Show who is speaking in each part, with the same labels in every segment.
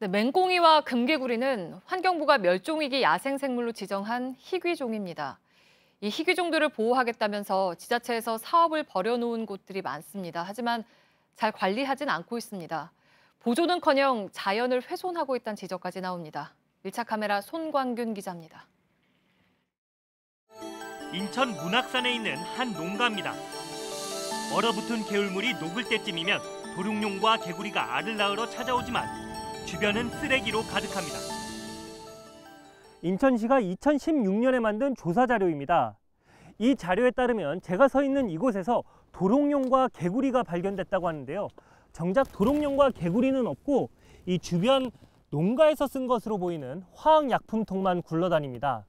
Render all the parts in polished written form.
Speaker 1: 네, 맹꽁이와 금개구리는 환경부가 멸종위기 야생생물로 지정한 희귀종입니다. 이 희귀종들을 보호하겠다면서 지자체에서 사업을 벌여놓은 곳들이 많습니다. 하지만 잘 관리하진 않고 있습니다. 보존은커녕 자연을 훼손하고 있다는 지적까지 나옵니다. 1차 카메라 손광균 기자입니다.
Speaker 2: 인천 문학산에 있는 한 농가입니다. 얼어붙은 개울물이 녹을 때쯤이면 도룡뇽과 개구리가 알을 낳으러 찾아오지만 주변은 쓰레기로 가득합니다.
Speaker 3: 인천시가 2016년에 만든 조사 자료입니다. 이 자료에 따르면 제가 서 있는 이곳에서 도롱뇽과 개구리가 발견됐다고 하는데요. 정작 도롱뇽과 개구리는 없고 이 주변 농가에서 쓴 것으로 보이는 화학약품통만 굴러다닙니다.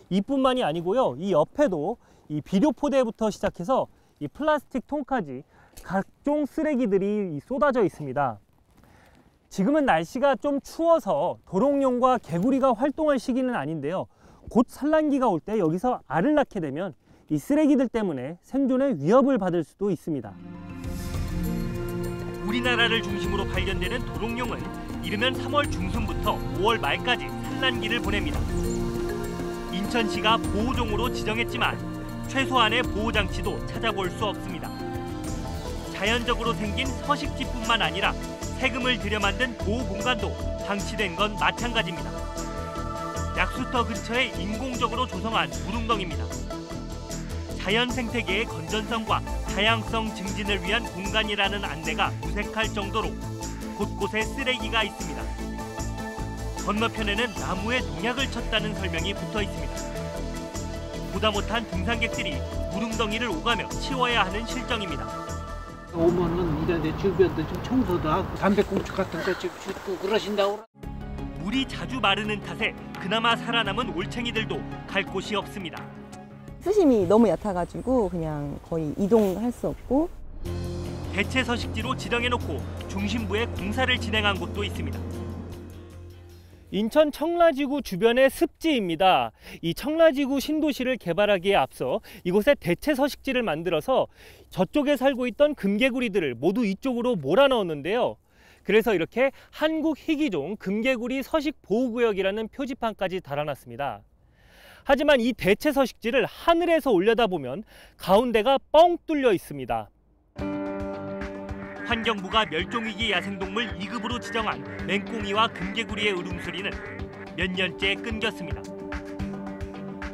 Speaker 3: 이뿐만이 아니고요. 이 옆에도 이 비료포대부터 시작해서 이 플라스틱 통까지 각종 쓰레기들이 쏟아져 있습니다. 지금은 날씨가 좀 추워서 도롱뇽과 개구리가 활동할 시기는 아닌데요. 곧 산란기가 올 때 여기서 알을 낳게 되면 이 쓰레기들 때문에 생존의 위협을 받을 수도 있습니다.
Speaker 2: 우리나라를 중심으로 발견되는 도롱뇽은 이르면 3월 중순부터 5월 말까지 산란기를 보냅니다. 인천시가 보호종으로 지정했지만 최소한의 보호장치도 찾아볼 수 없습니다. 자연적으로 생긴 서식지뿐만 아니라 세금을 들여 만든 보호공간도 방치된 건 마찬가지입니다. 약수터 근처에 인공적으로 조성한 무릉덩이입니다. 자연 생태계의 건전성과 다양성 증진을 위한 공간이라는 안내가 무색할 정도로 곳곳에 쓰레기가 있습니다. 건너편에는 나무에 농약을 쳤다는 설명이 붙어 있습니다. 보다 못한 등산객들이 무릉덩이를 오가며 치워야 하는 실정입니다.
Speaker 4: 오면은 이제 주변도 좀 청소도 하고 담배꽁초 같은 거 좀 줍고 그러신다고.
Speaker 2: 물이 자주 마르는 탓에 그나마 살아남은 올챙이들도 갈 곳이 없습니다.
Speaker 5: 수심이 너무 얕아가지고 그냥 거의 이동할 수 없고.
Speaker 2: 대체 서식지로 지정해놓고 중심부에 공사를 진행한 곳도 있습니다.
Speaker 3: 인천 청라지구 주변의 습지입니다. 이 청라지구 신도시를 개발하기에 앞서 이곳에 대체 서식지를 만들어서 저쪽에 살고 있던 금개구리들을 모두 이쪽으로 몰아넣었는데요. 그래서 이렇게 한국 희귀종 금개구리 서식보호구역이라는 표지판까지 달아놨습니다. 하지만 이 대체 서식지를 하늘에서 올려다보면 가운데가 뻥 뚫려 있습니다.
Speaker 2: 환경부가 멸종위기 야생동물 2급으로 지정한 맹꽁이와 금개구리의 울음소리는 몇 년째 끊겼습니다.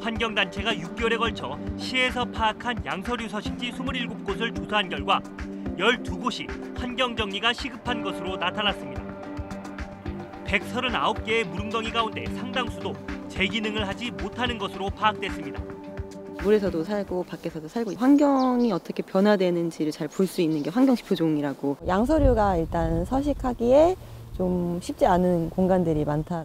Speaker 2: 환경단체가 6개월에 걸쳐 시에서 파악한 양서류 서식지 27곳을 조사한 결과 12곳이 환경정리가 시급한 것으로 나타났습니다. 139개의 무릉덩이 가운데 상당수도 재기능을 하지 못하는 것으로 파악됐습니다.
Speaker 5: 물에서도 살고 밖에서도 살고 환경이 어떻게 변화되는지를 잘 볼 수 있는 게 환경지표종이라고. 양서류가 일단 서식하기에 좀 쉽지 않은 공간들이 많다.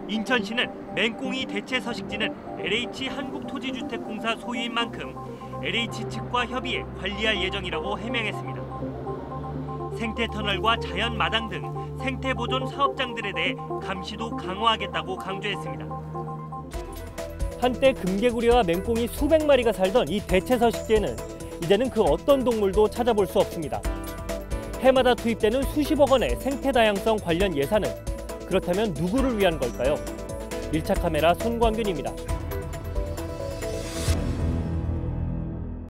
Speaker 2: 인천시는 맹꽁이 대체 서식지는 LH 한국토지주택공사 소유인 만큼 LH 측과 협의해 관리할 예정이라고 해명했습니다. 생태터널과 자연마당 등 생태보존 사업장들에 대해 감시도 강화하겠다고 강조했습니다.
Speaker 3: 한때 금개구리와 맹꽁이 수백 마리가 살던 이 대체 서식지에는 이제는 그 어떤 동물도 찾아볼 수 없습니다. 해마다 투입되는 수십억 원의 생태 다양성 관련 예산은 그렇다면 누구를 위한 걸까요? 1차 카메라 손광균입니다.